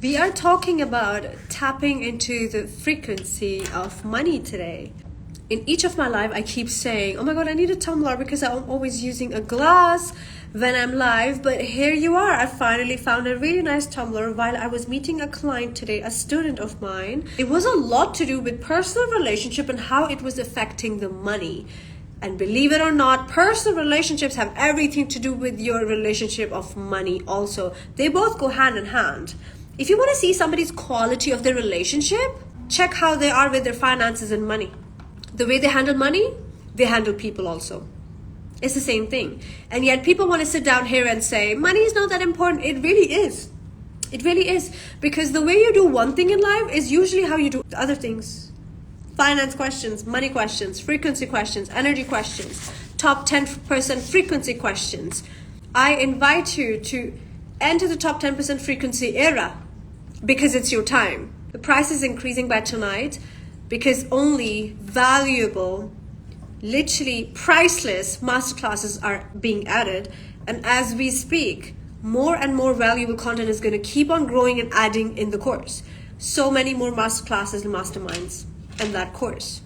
We are talking about tapping into the frequency of money today. In each of my live, I keep saying, oh my God, I need a tumbler because I'm always using a glass when I'm live. But here you are. I finally found a really nice tumbler while I was meeting a client today, a student of mine. It was a lot to do with personal relationship and how it was affecting the money. And believe it or not, personal relationships have everything to do with your relationship of money also. They both go hand in hand. If you want to see somebody's quality of their relationship, check how they are with their finances and money. The way they handle money, they handle people also. It's the same thing. And yet people want to sit down here and say, money is not that important. It really is. It really is. Because the way you do one thing in life is usually how you do other things. Finance questions, money questions, frequency questions, energy questions, top 10% frequency questions. I invite you to enter the top 10% frequency era because it's your time. The price is increasing by tonight because only valuable, literally priceless masterclasses are being added. And as we speak, more and more valuable content is going to keep on growing and adding in the course. So many more masterclasses and masterminds in that course.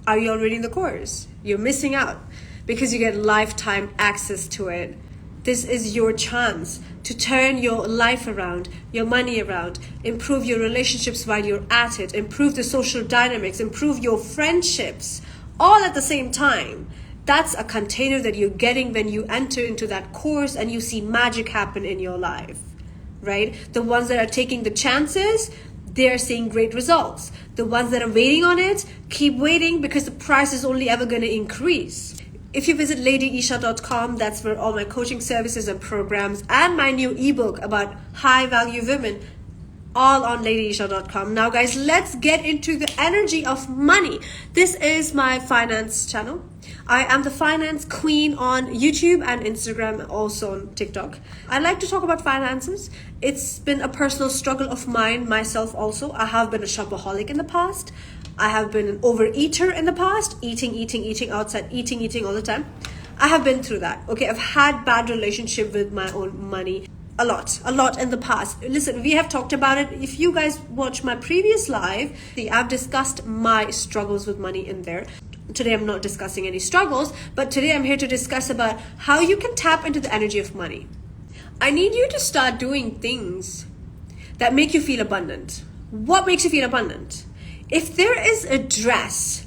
Are you already in the course? You're missing out because you get lifetime access to it. This is your chance to turn your life around, your money around, improve your relationships while you're at it, improve the social dynamics, improve your friendships, all at the same time. That's a container that you're getting when you enter into that course and you see magic happen in your life, right? The ones that are taking the chances, they're seeing great results. The ones that are waiting on it, keep waiting because the price is only ever going to increase. If you visit ladyesha.com, that's where all my coaching services and programs and my new ebook about high value women, all on ladyesha.com. Now guys, let's get into the energy of money. This is my finance channel. I am the finance queen on YouTube and Instagram, also on TikTok. I like to talk about finances. It's been a personal struggle of mine, myself also. I have been a shopaholic in the past. I have been an overeater in the past, eating outside, eating all the time. I have been through that. Okay, I've had bad relationship with my own money. A lot in the past. Listen, we have talked about it. If you guys watch my previous live, I've discussed my struggles with money in there. Today I'm not discussing any struggles, but today I'm here to discuss about how you can tap into the energy of money. I need you to start doing things that make you feel abundant. What makes you feel abundant? If there is a dress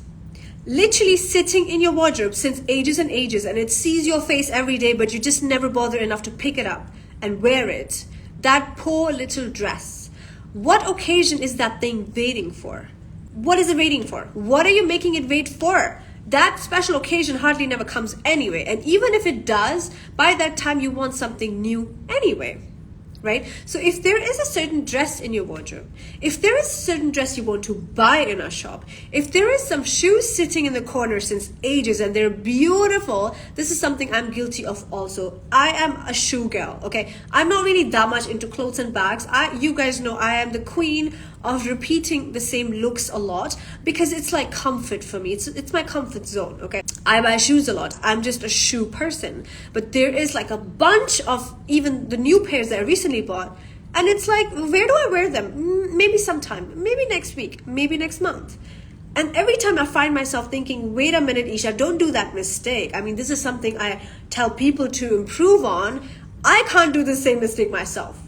literally sitting in your wardrobe since ages and ages and it sees your face every day, but you just never bother enough to pick it up and wear it, that poor little dress, what occasion is that thing waiting for? What is it waiting for? What are you making it wait for? That special occasion hardly never comes anyway. And even if it does, by that time you want something new anyway. Right? So if there is a certain dress in your wardrobe, if there is a certain dress you want to buy in a shop, if there is some shoes sitting in the corner since ages and they're beautiful, this is something I'm guilty of also. I am a shoe girl, okay? I'm not really that much into clothes and bags. You guys know I am the queen of repeating the same looks a lot because it's like comfort for me. It's my comfort zone, okay? I buy shoes a lot. I'm just a shoe person. But there is like a bunch of even the new pairs that I recently bought. And it's like, where do I wear them? Maybe sometime, maybe next week, maybe next month. And every time I find myself thinking, wait a minute, Esha, don't do that mistake. I mean, this is something I tell people to improve on. I can't do the same mistake myself.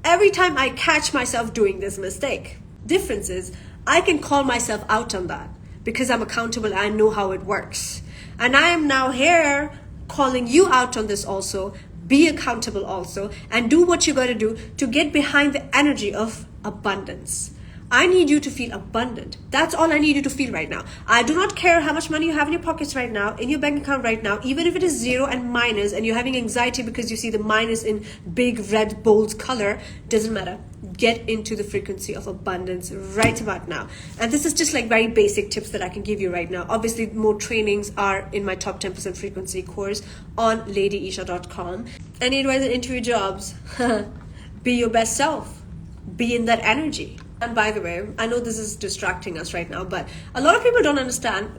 Every time I catch myself doing this mistake, difference is I can call myself out on that because I'm accountable. I know how it works. And I am now here calling you out on this also. Be accountable also and do what you got to do to get behind the energy of abundance. I need you to feel abundant. That's all I need you to feel right now. I do not care how much money you have in your pockets right now, in your bank account right now, even if it is zero and minus and you're having anxiety because you see the minus in big red bold color, doesn't matter. Get into the frequency of abundance right about now. And this is just like very basic tips that I can give you right now. Obviously, more trainings are in my top 10% frequency course on ladyesha.com. Any advice and interview jobs? Be your best self. Be in that energy. And by the way, I know this is distracting us right now, but a lot of people don't understand.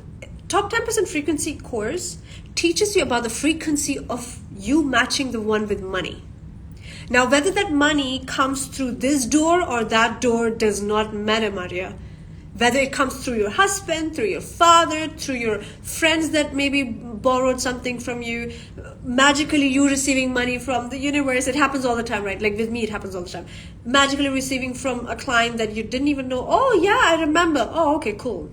Top 10% frequency course teaches you about the frequency of you matching the one with money. Now, whether that money comes through this door or that door does not matter, Maria. Whether it comes through your husband, through your father, through your friends that maybe borrowed something from you, magically you receiving money from the universe. It happens all the time, right? Like with me, it happens all the time. Magically receiving from a client that you didn't even know. Oh yeah, I remember. Oh, okay, cool.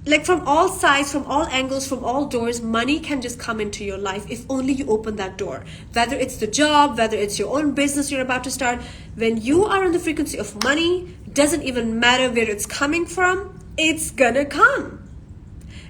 Like from all sides, from all angles, from all doors, money can just come into your life if only you open that door. Whether it's the job, whether it's your own business you're about to start, when you are on the frequency of money, doesn't even matter where it's coming from, it's gonna come.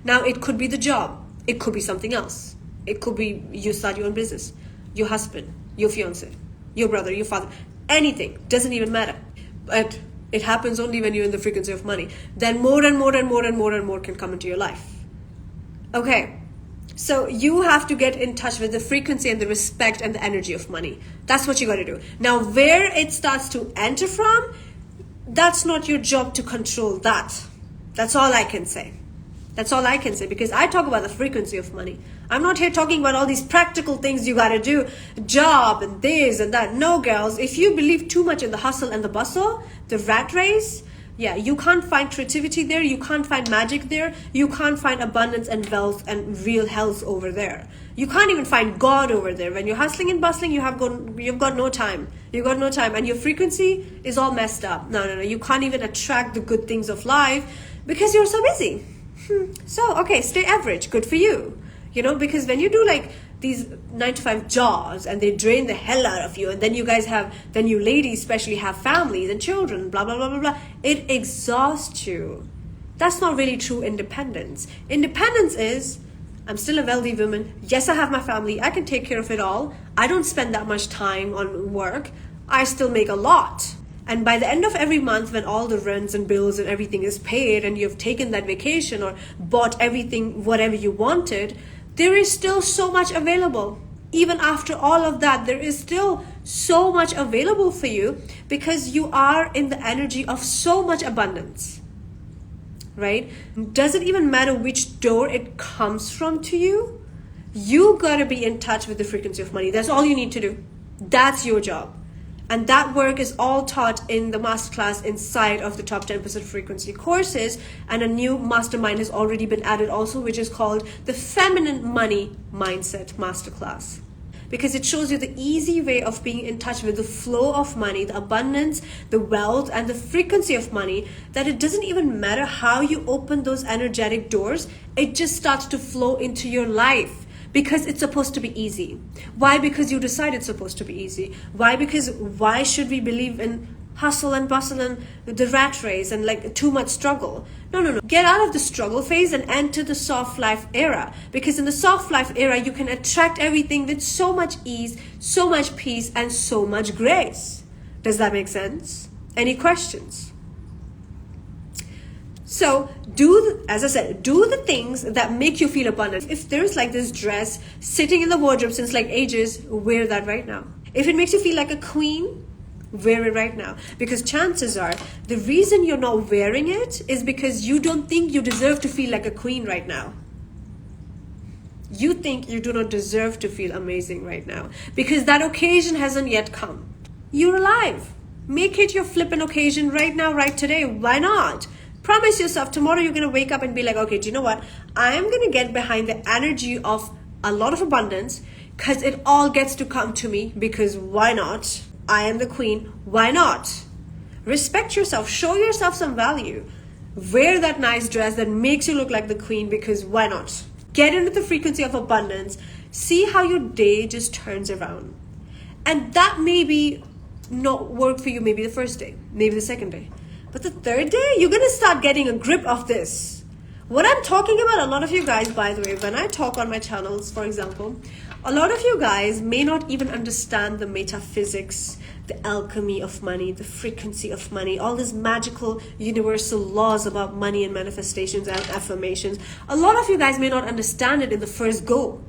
Now, it could be the job. It could be something else. It could be you start your own business, your husband, your fiance, your brother, your father, anything. Doesn't even matter. But it happens only when you're in the frequency of money. Then more and more and more and more and more can come into your life. Okay. So you have to get in touch with the frequency and the respect and the energy of money. That's what you got to do. Now, where it starts to enter from, that's not your job to control that. That's all I can say. That's all I can say, because I talk about the frequency of money. I'm not here talking about all these practical things you got to do, job and this and that. No, girls, if you believe too much in the hustle and the bustle, the rat race, yeah, you can't find creativity there. You can't find magic there. You can't find abundance and wealth and real health over there. You can't even find God over there. When you're hustling and bustling, you've got no time. You've got no time. And your frequency is all messed up. No. You can't even attract the good things of life because you're so busy. So, okay, stay average. Good for you. Because when you do like these 9-to-5 jobs and they drain the hell out of you, and then you ladies especially have families and children, blah, blah, blah, blah, blah, it exhausts you. That's not really true independence. Independence is, I'm still a wealthy woman. Yes, I have my family. I can take care of it all. I don't spend that much time on work. I still make a lot. And by the end of every month, when all the rents and bills and everything is paid and you've taken that vacation or bought everything, whatever you wanted, there is still so much available. Even after all of that, there is still so much available for you because you are in the energy of so much abundance, right? Doesn't even matter which door it comes from to you. You gotta be in touch with the frequency of money. That's all you need to do. That's your job. And that work is all taught in the masterclass inside of the top 10% frequency courses. And a new mastermind has already been added also, which is called the Feminine Money Mindset Masterclass. Because it shows you the easy way of being in touch with the flow of money, the abundance, the wealth, and the frequency of money, that it doesn't even matter how you open those energetic doors. It just starts to flow into your life. Because it's supposed to be easy. Why? Because you decide it's supposed to be easy. Why? Because why should we believe in hustle and bustle and the rat race and like too much struggle? No. Get out of the struggle phase and enter the soft life era. Because in the soft life era, you can attract everything with so much ease, so much peace, and so much grace. Does that make sense? Any questions? So as I said, do the things that make you feel abundant. If there's like this dress sitting in the wardrobe since like ages, wear that right now. If it makes you feel like a queen, wear it right now. Because chances are, the reason you're not wearing it is because you don't think you deserve to feel like a queen right now. You think you do not deserve to feel amazing right now because that occasion hasn't yet come. You're alive. Make it your flippin' occasion right now, right today. Why not? Promise yourself tomorrow you're going to wake up and be like, okay, do you know what? I'm going to get behind the energy of a lot of abundance because it all gets to come to me, because why not? I am the queen. Why not? Respect yourself. Show yourself some value. Wear that nice dress that makes you look like the queen, because why not? Get into the frequency of abundance. See how your day just turns around. And that may be not work for you maybe the first day, maybe the second day. But the third day, you're going to start getting a grip of this. What I'm talking about, a lot of you guys, by the way, when I talk on my channels, for example, a lot of you guys may not even understand the metaphysics, the alchemy of money, the frequency of money, all these magical universal laws about money and manifestations and affirmations. A lot of you guys may not understand it in the first go.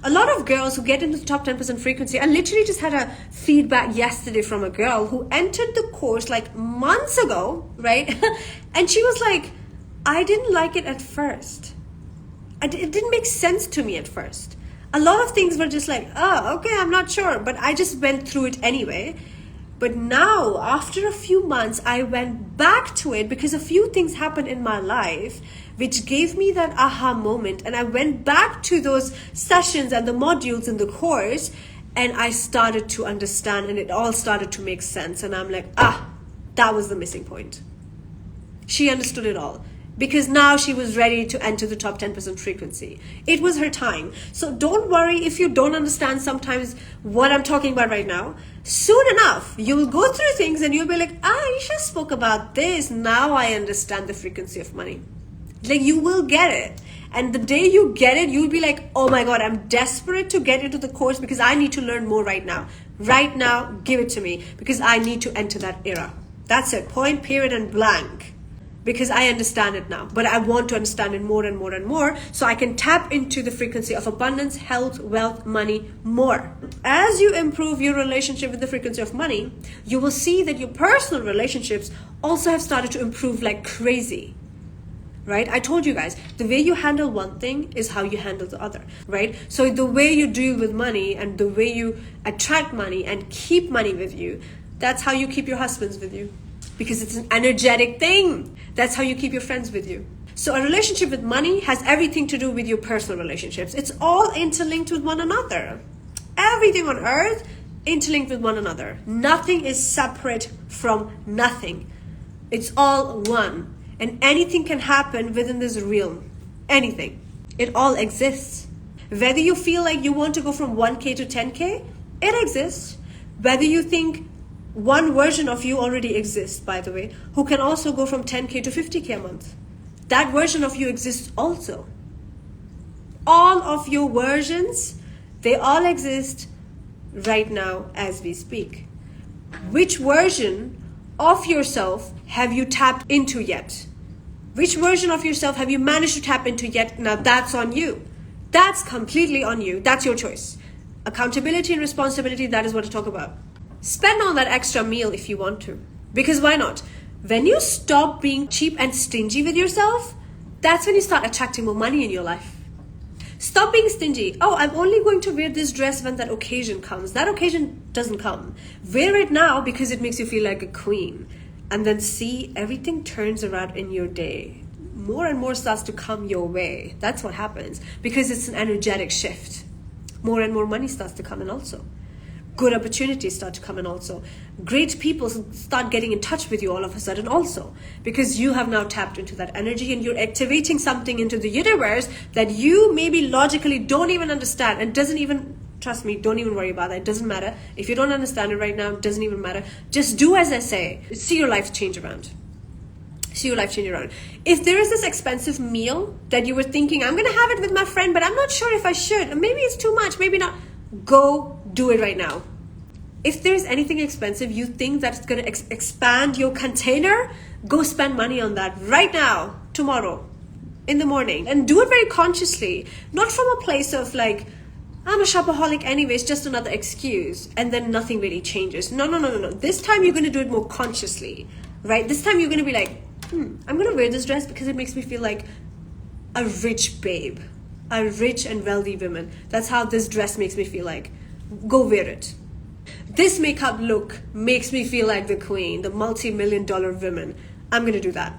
A lot of girls who get into the top 10% frequency, I literally just had a feedback yesterday from a girl who entered the course like months ago, right? And she was like, I didn't like it at first. It didn't make sense to me at first. A lot of things were just like, oh, okay, I'm not sure, but I just went through it anyway. But now, after a few months, I went back to it because a few things happened in my life which gave me that aha moment. And I went back to those sessions and the modules in the course, and I started to understand, and it all started to make sense. And I'm like, that was the missing point. She understood it all. Because now she was ready to enter the top 10% frequency. It was her time. So don't worry if you don't understand sometimes what I'm talking about right now. Soon enough, you will go through things and you'll be like, Isha spoke about this. Now I understand the frequency of money. Like, you will get it. And the day you get it, you'll be like, oh my God, I'm desperate to get into the course because I need to learn more right now. Right now, give it to me because I need to enter that era. That's it. Point, period, and blank. Because I understand it now, but I want to understand it more and more and more so I can tap into the frequency of abundance, health, wealth, money more. As you improve your relationship with the frequency of money, you will see that your personal relationships also have started to improve like crazy. Right? I told you guys, the way you handle one thing is how you handle the other, right? So the way you deal with money and the way you attract money and keep money with you, that's how you keep your husbands with you. Because it's an energetic thing. That's how you keep your friends with you. So a relationship with money has everything to do with your personal relationships. It's all interlinked with one another. Everything on earth interlinked with one another. Nothing is separate from nothing. It's all one. And anything can happen within this realm. Anything. It all exists. Whether you feel like you want to go from 1K to 10K, it exists. Whether you think one version of you already exists, by the way, who can also go from 10K to 50K a month. That version of you exists also. All of your versions, they all exist right now as we speak. Which version of yourself have you tapped into yet? Which version of yourself have you managed to tap into yet? Now that's on you. That's completely on you. That's your choice. Accountability and responsibility, that is what I talk about. Spend on that extra meal if you want to. Because why not? When you stop being cheap and stingy with yourself, that's when you start attracting more money in your life. Stop being stingy. Oh, I'm only going to wear this dress when that occasion comes. That occasion doesn't come. Wear it now because it makes you feel like a queen. And then see, everything turns around in your day. More and more starts to come your way. That's what happens. Because it's an energetic shift. More and more money starts to come in also. Good opportunities start to come in also. Great people start getting in touch with you all of a sudden also. Because you have now tapped into that energy and you're activating something into the universe that you maybe logically don't even understand and doesn't even, trust me, don't even worry about that. It doesn't matter. If you don't understand it right now, it doesn't even matter. Just do as I say. See your life change around. See your life change around. If there is this expensive meal that you were thinking, I'm going to have it with my friend, but I'm not sure if I should. Maybe it's too much, maybe not. Go do it right now. If there's anything expensive you think that it's going to expand your container, go spend money on that right now, tomorrow, in the morning. And do it very consciously. Not from a place of like, I'm a shopaholic anyways, just another excuse. And then nothing really changes. No. This time you're going to do it more consciously, right? This time you're going to be like, I'm going to wear this dress because it makes me feel like a rich babe. A rich and wealthy woman. That's how this dress makes me feel like. Go wear it. This makeup look makes me feel like the queen, the multi-million-dollar woman. I'm going to do that.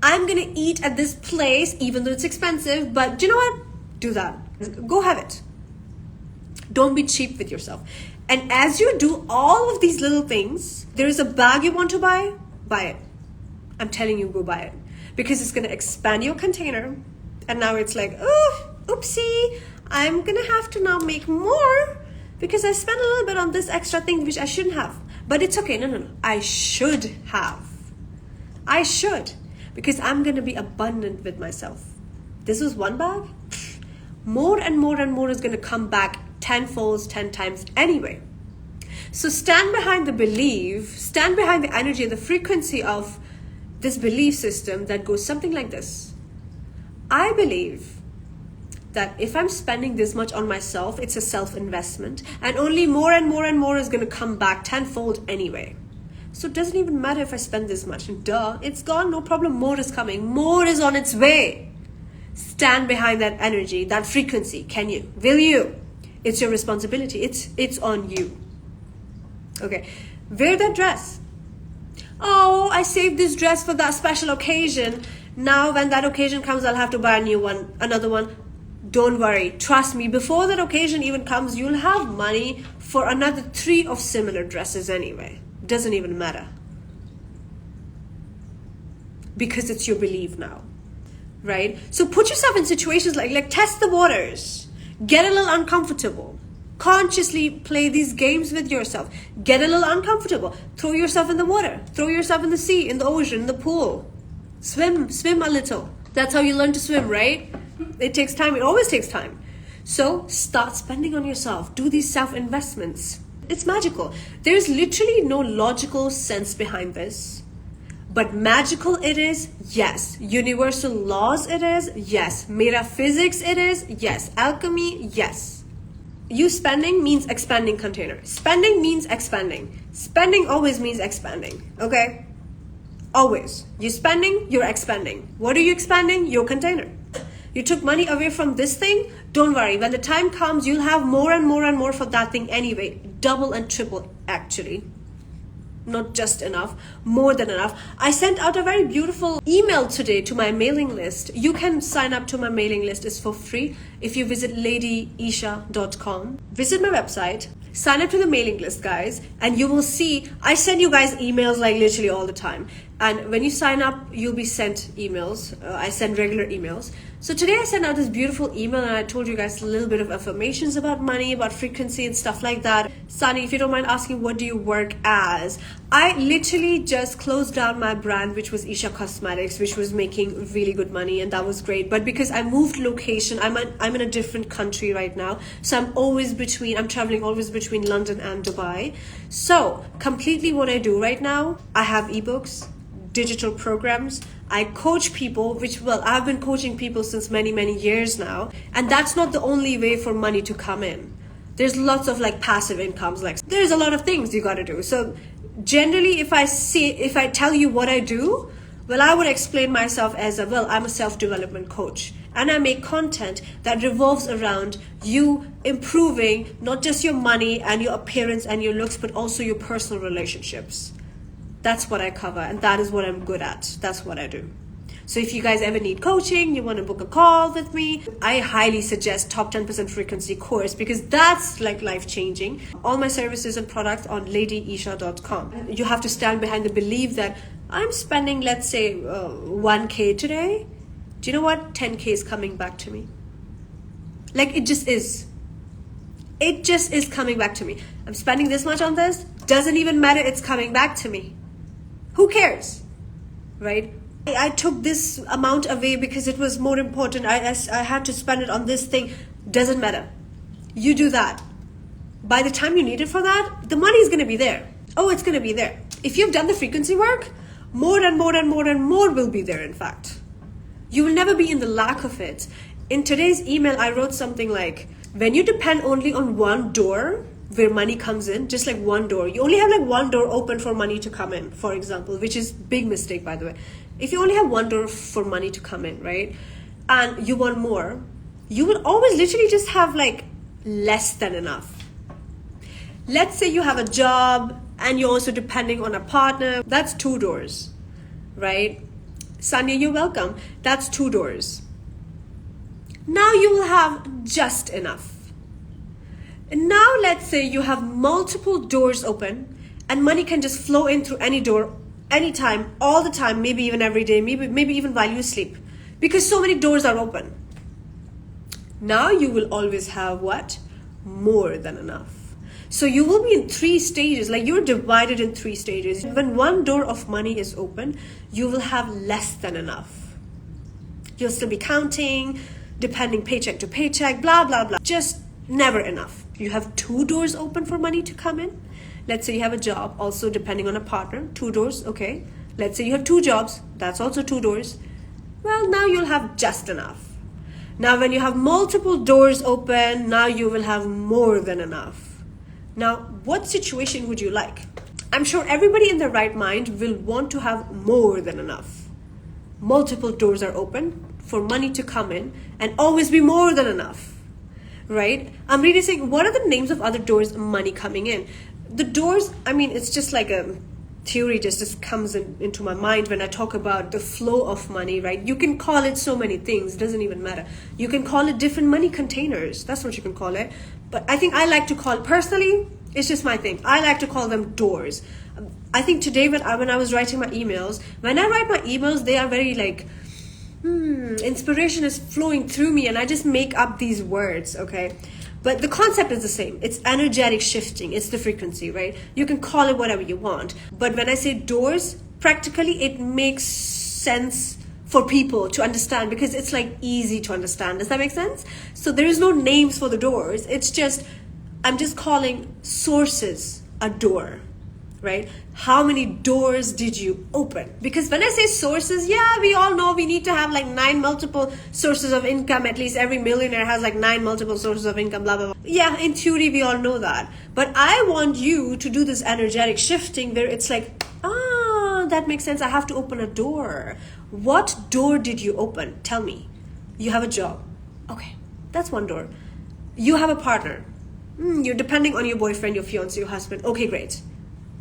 I'm going to eat at this place, even though it's expensive, but you know what? Do that. Go have it. Don't be cheap with yourself. And as you do all of these little things, there is a bag you want to buy it. I'm telling you, go buy it. Because it's going to expand your container. And now it's like, oh, oopsie, I'm going to have to now make more because I spent a little bit on this extra thing which I shouldn't have. But it's okay. No. I should have. I should. Because I'm going to be abundant with myself. This was one bag. More and more and more is going to come back tenfold, 10 times anyway. So stand behind the belief, stand behind the energy, the frequency of this belief system that goes something like this. I believe that if I'm spending this much on myself, it's a self-investment, and only more and more and more is going to come back tenfold anyway. So it doesn't even matter if I spend this much. Duh, it's gone, no problem. More is coming. More is on its way. stand behind that energy, that frequency? Can you? Will you? It's your responsibility. It's on you. Okay. Wear that dress. Oh, I saved this dress for that special occasion. Now when that occasion comes, I'll have to buy a new one, another one. Don't worry. Trust me, before that occasion even comes, you'll have money for another 3 of similar dresses anyway. Doesn't even matter. Because it's your belief now. Right? So put yourself in situations like test the waters. Get a little uncomfortable. Consciously play these games with yourself. Get a little uncomfortable. Throw yourself in the water. Throw yourself in the sea, in the ocean, in the pool. Swim a little. That's how you learn to swim, right? It takes time. It always takes time. So start spending on yourself. Do these self-investments. It's magical. There's literally no logical sense behind this. But magical it is, yes. Universal laws it is, yes. Metaphysics it is, yes. Alchemy, yes. You spending means expanding container. Spending means expanding. Spending always means expanding, okay? Always. You spending, you're expanding. What are you expanding? Your container. You took money away from this thing, don't worry. When the time comes, you'll have more and more and more for that thing anyway. Double and triple, actually. Not just enough, more than enough. I sent out a very beautiful email today to my mailing list. You can sign up to my mailing list. It's for free if you visit ladyesha.com. Visit my website, sign up to the mailing list, guys, and you will see I send you guys emails like literally all the time. And when you sign up, you'll be sent emails. I send regular emails. So today I sent out this beautiful email and I told you guys a little bit of affirmations about money, about frequency and stuff like that. Sunny, if you don't mind asking, what do you work as? I literally just closed down my brand, which was Esha Cosmetics, which was making really good money, and that was great. But because I moved location, I'm in a different country right now. So I'm traveling always between London and Dubai. So completely what I do right now, I have ebooks, digital programs. I coach people, I've been coaching people since many, many years now. And that's not the only way for money to come in. There's lots of passive incomes. There's a lot of things you got to do. So generally, if I tell you what I do, I would explain myself as I'm a self-development coach. And I make content that revolves around you improving not just your money and your appearance and your looks, but also your personal relationships. That's what I cover, and that is what I'm good at. That's what I do. So if you guys ever need coaching, you want to book a call with me, I highly suggest Top 10% Frequency course, because that's life-changing. All my services and products on ladyesha.com. You have to stand behind the belief that I'm spending, let's say, 1K today. Do you know what? 10K is coming back to me. It just is. It just is coming back to me. I'm spending this much on this. Doesn't even matter. It's coming back to me. Who cares? Right? I took this amount away because it was more important. I had to spend it on this thing. Doesn't matter. You do that. By the time you need it for that, the money is going to be there. Oh, it's going to be there. If you've done the frequency work, more and more and more and more will be there, in fact. You will never be in the lack of it. In today's email, I wrote something like, when you depend only on one door where money comes in, just one door, you only have one door open for money to come in, for example, which is big mistake, by the way. If you only have one door for money to come in, right, and you want more, you will always literally just have less than enough. Let's say you have a job and you're also depending on a partner. That's 2 doors, right? Sanya, you're welcome. That's 2 doors. Now you will have just enough. And now let's say you have multiple doors open and money can just flow in through any door, anytime, all the time, maybe even every day, maybe even while you sleep, because so many doors are open. Now you will always have what? More than enough. So you will be in 3 stages, you're divided in 3 stages. When one door of money is open, you will have less than enough. You'll still be counting, depending paycheck to paycheck, blah, blah, blah. Just never enough. You have 2 doors open for money to come in. Let's say you have a job, also depending on a partner, 2 doors, okay. Let's say you have 2 jobs, that's also 2 doors. Well, now you'll have just enough. Now, when you have multiple doors open, now you will have more than enough. Now, what situation would you like? I'm sure everybody in their right mind will want to have more than enough. Multiple doors are open for money to come in and always be more than enough, right? I'm really saying, what are the names of other doors of money coming in? The doors, I mean, it's just like a theory just comes into my mind when I talk about the flow of money, right? You can call it so many things, it doesn't even matter. You can call it different money containers. That's what you can call it. But I think I like to call, personally, it's just my thing, I like to call them doors. I think today when I was writing my emails, when I write my emails, they are very like, inspiration is flowing through me and I just make up these words, okay? But the concept is the same. It's energetic shifting. It's the frequency, right? You can call it whatever you want. But when I say doors, practically it makes sense for people to understand because it's like easy to understand. Does that make sense? So there is no names for the doors. It's just, I'm just calling sources a door, right? How many doors did you open? Because when I say sources, yeah, we all know we need to have like 9 multiple sources of income. At least every millionaire has like 9 multiple sources of income, blah, blah, blah. Yeah, in theory, we all know that. But I want you to do this energetic shifting where it's like, that makes sense. I have to open a door. What door did you open? Tell me. You have a job. Okay, that's one door. You have a partner. You're depending on your boyfriend, your fiance, your husband. Okay, great.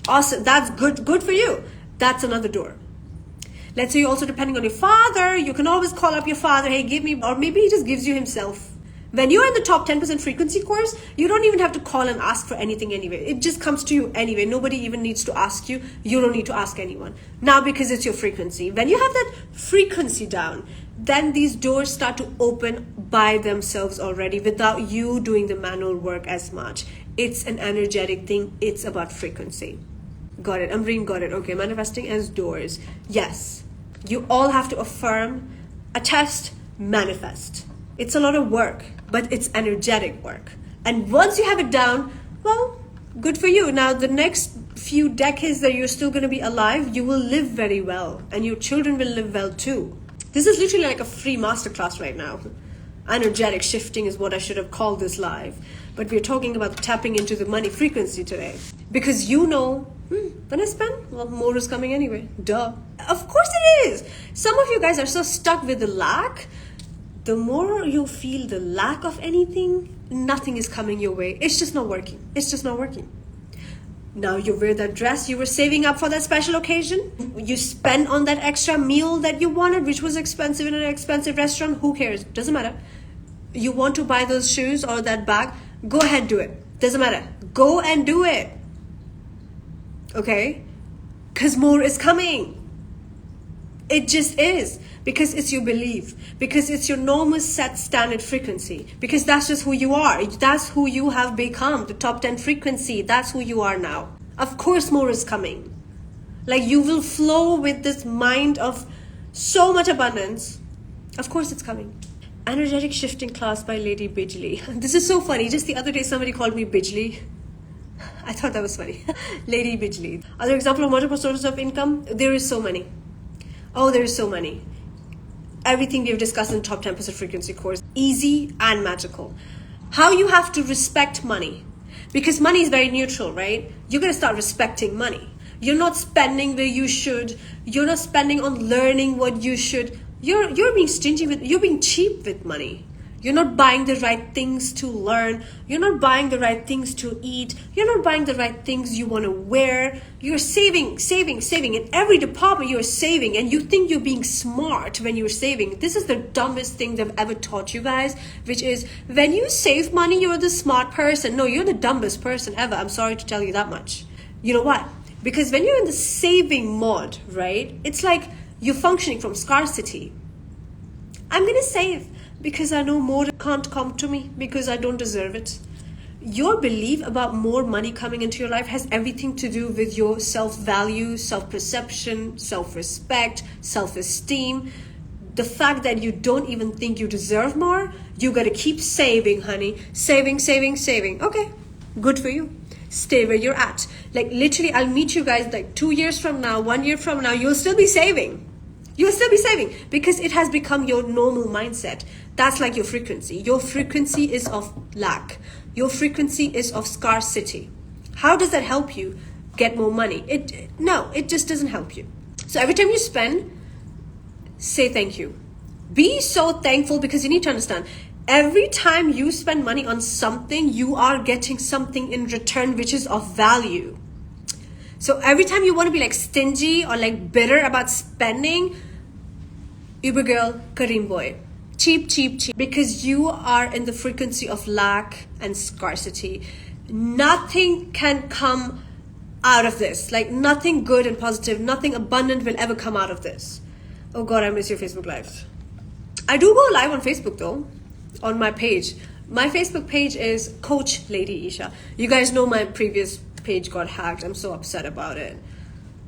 Awesome, that's good for you. That's another door. Let's say you're also depending on your father. You can always call up your father, hey, give me, or maybe he just gives you himself. When you're in the top 10% frequency course, you don't even have to call and ask for anything anyway. It just comes to you anyway. Nobody even needs to ask you. You don't need to ask anyone. Now, because it's your frequency. When you have that frequency down, then these doors start to open by themselves already without you doing the manual work as much. It's an energetic thing. It's about frequency. Got it. Amreen got it. Okay, manifesting as doors. Yes. You all have to affirm, attest, manifest. It's a lot of work, but it's energetic work. And once you have it down, well, good for you. Now, the next few decades that you're still going to be alive, you will live very well. And your children will live well too. This is literally like a free masterclass right now. Energetic shifting is what I should have called this live. But we're talking about tapping into the money frequency today. Because you know, when I spend, well, more is coming anyway. Duh. Of course it is. Some of you guys are so stuck with the lack. The more you feel the lack of anything, nothing is coming your way. It's just not working. It's just not working. Now you wear that dress you were saving up for that special occasion. You spend on that extra meal that you wanted, which was expensive in an expensive restaurant. Who cares? Doesn't matter. You want to buy those shoes or that bag? Go ahead, do it. Doesn't matter. Go and do it. Okay? Because more is coming. It just is. Because it's your belief. Because it's your normal set standard frequency. Because that's just who you are. That's who you have become. The top 10 frequency. That's who you are now. Of course more is coming. Like you will flow with this mind of so much abundance. Of course it's coming. Energetic Shifting class by Lady Bijli. This is so funny. Just the other day somebody called me Bijli. I thought that was funny. Lady Bijli. Other example of multiple sources of income? There is so many. Oh, there is so many. Everything we've discussed in top 10% frequency course. Easy and magical. How you have to respect money. Because money is very neutral, right? You're going to start respecting money. You're not spending where you should. You're not spending on learning what you should. You're being stingy with, you're being cheap with money. You're not buying the right things to learn. You're not buying the right things to eat. You're not buying the right things you want to wear. You're saving. In every department you're saving, and you think you're being smart when you're saving. This is the dumbest thing they've ever taught you guys, which is when you save money, you're the smart person. No, you're the dumbest person ever. I'm sorry to tell you that much. You know what? Because when you're in the saving mode, right, it's like you're functioning from scarcity. I'm going to save because I know more can't come to me because I don't deserve it. Your belief about more money coming into your life has everything to do with your self-value, self-perception, self-respect, self-esteem. The fact that you don't even think you deserve more, you got to keep saving, honey. Saving. Okay, good for you. Stay where you're at. Like literally, I'll meet you guys like 2 years from now, 1 year from now, you'll still be saving. You'll still be saving because it has become your normal mindset. That's like your frequency. Your frequency is of lack. Your frequency is of scarcity. How does that help you get more money? No, it just doesn't help you. So every time you spend, say thank you. Be so thankful, because you need to understand, every time you spend money on something, you are getting something in return which is of value. So every time you want to be like stingy or like bitter about spending, Uber girl, Kareem boy, cheap, cheap, cheap, because you are in the frequency of lack and scarcity. Nothing can come out of this. Like nothing good and positive, nothing abundant will ever come out of this. Oh God, I miss your Facebook lives. I do go live on Facebook though, on my page. My Facebook page is Coach Lady Esha. You guys know my previous page got hacked. I'm so upset about it.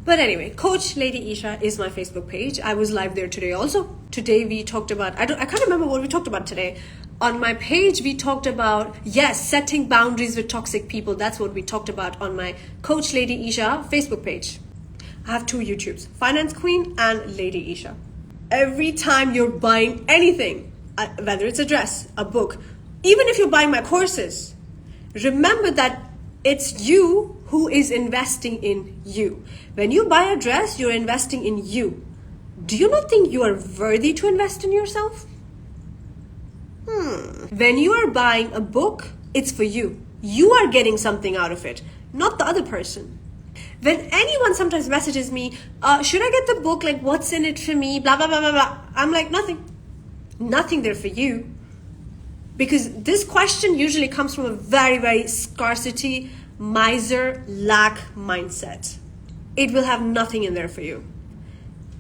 But anyway, Coach Lady Esha is my Facebook page. I was live there today also. Today we talked about, I can't remember what we talked about today. On my page, we talked about, yes, setting boundaries with toxic people. That's what we talked about on my Coach Lady Esha Facebook page. I have two YouTubes, Finance Queen and Lady Esha. Every time you're buying anything, whether it's a dress, a book, even if you're buying my courses, remember that it's you who is investing in you. When you buy a dress, you're investing in you. Do you not think you are worthy to invest in yourself? When you are buying a book, it's for you. You are getting something out of it, not the other person. When anyone sometimes messages me, should I get the book? Like, what's in it for me? Blah, blah, blah, blah, blah. I'm like, nothing. Nothing there for you. Because this question usually comes from a very, very scarcity, miser, lack mindset. It will have nothing in there for you.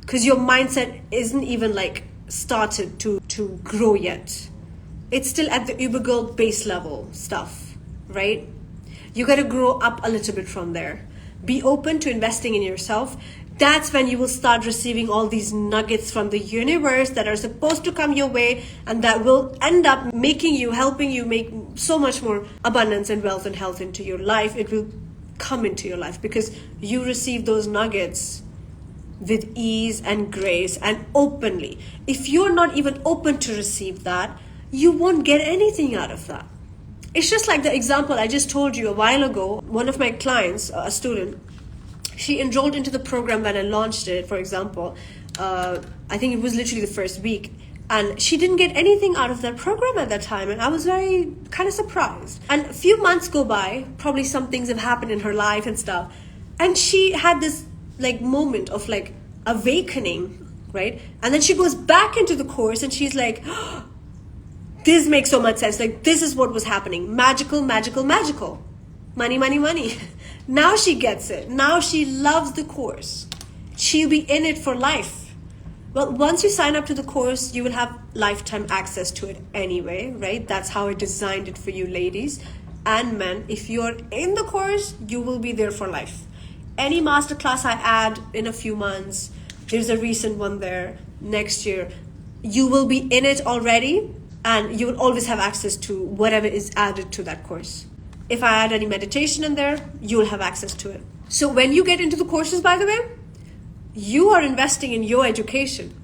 Because your mindset isn't even like started to grow yet. It's still at the Uber girl base level stuff, right? You got to grow up a little bit from there. Be open to investing in yourself. That's when you will start receiving all these nuggets from the universe that are supposed to come your way, and that will end up helping you make so much more abundance and wealth and health into your life. It will come into your life because you receive those nuggets with ease and grace and openly. If you're not even open to receive that, you won't get anything out of that. It's just like the example I just told you a while ago. One of my clients, a student, she enrolled into the program when I launched it, for example. I think it was literally the first week. And she didn't get anything out of that program at that time. And I was very kind of surprised. And a few months go by, probably some things have happened in her life and stuff. And she had this like moment of like awakening, right? And then she goes back into the course and she's like, oh, this makes so much sense. Like, this is what was happening. Magical, magical, magical. Money, money, money. Now she gets it. Now she loves the course. She'll be in it for life. Well, once you sign up to the course, you will have lifetime access to it anyway, right? That's how I designed it for you ladies and men. If you're in the course, you will be there for life. Any masterclass I add in a few months, there's a recent one there next year, you will be in it already. And you will always have access to whatever is added to that course. If I add any meditation in there, you will have access to it. So when you get into the courses, by the way, you are investing in your education.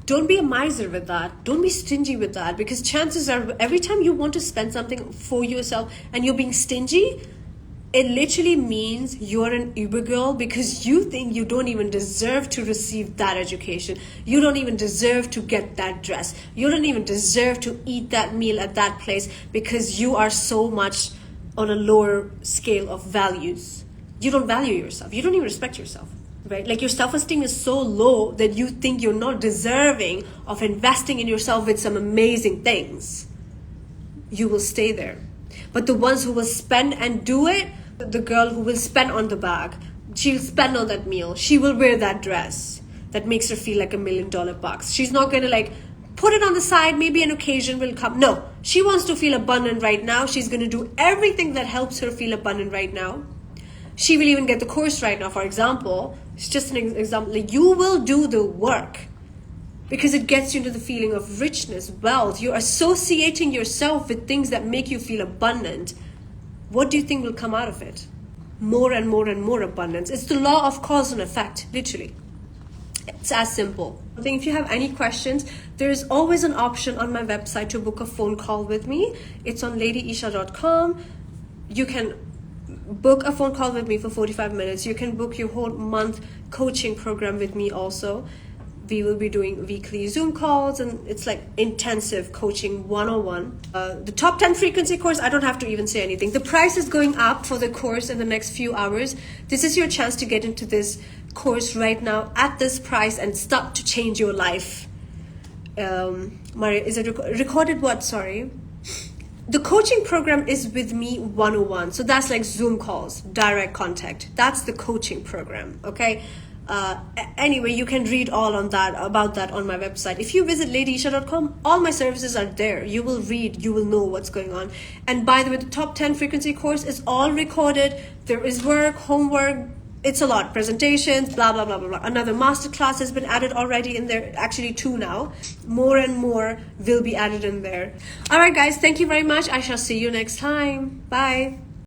Don't be a miser with that. Don't be stingy with that, because chances are every time you want to spend something for yourself and you're being stingy, it literally means you're an Uber girl because you think you don't even deserve to receive that education. You don't even deserve to get that dress. You don't even deserve to eat that meal at that place because you are so much on a lower scale of values. You don't value yourself. You don't even respect yourself, right? Like your self-esteem is so low that you think you're not deserving of investing in yourself with some amazing things. You will stay there. But the ones who will spend and do it, the girl who will spend on the bag, she'll spend on that meal, she will wear that dress that makes her feel like $1 million bucks. She's not going to like put it on the side, maybe an occasion will come. No, she wants to feel abundant right now. She's going to do everything that helps her feel abundant right now. She will even get the course right now, for example. It's just an example. Like, you will do the work because it gets you into the feeling of richness, wealth. You're associating yourself with things that make you feel abundant. What do you think will come out of it? More and more and more abundance. It's the law of cause and effect, literally. It's as simple. I think if you have any questions, there's always an option on my website to book a phone call with me. It's on ladyesha.com. You can book a phone call with me for 45 minutes. You can book your whole month coaching program with me also. We will be doing weekly Zoom calls, and it's like intensive coaching 101. The top 10 frequency course, I don't have to even say anything. The price is going up for the course in the next few hours. This is your chance to get into this course right now at this price and start to change your life. Maria, is it recorded what? Sorry. The coaching program is with me 101. So that's like Zoom calls, direct contact. That's the coaching program, okay? Anyway, you can read all on that about that on my website. If you visit ladyesha.com, all my services are there. You will read, you will know what's going on. And by the way, the top 10 frequency course is all recorded. There is work, homework, it's a lot, presentations, blah, blah, blah, blah, blah. Another masterclass has been added already in there, actually 2 now. More and more will be added in there. All right, guys, thank you very much. I shall see you next time. Bye.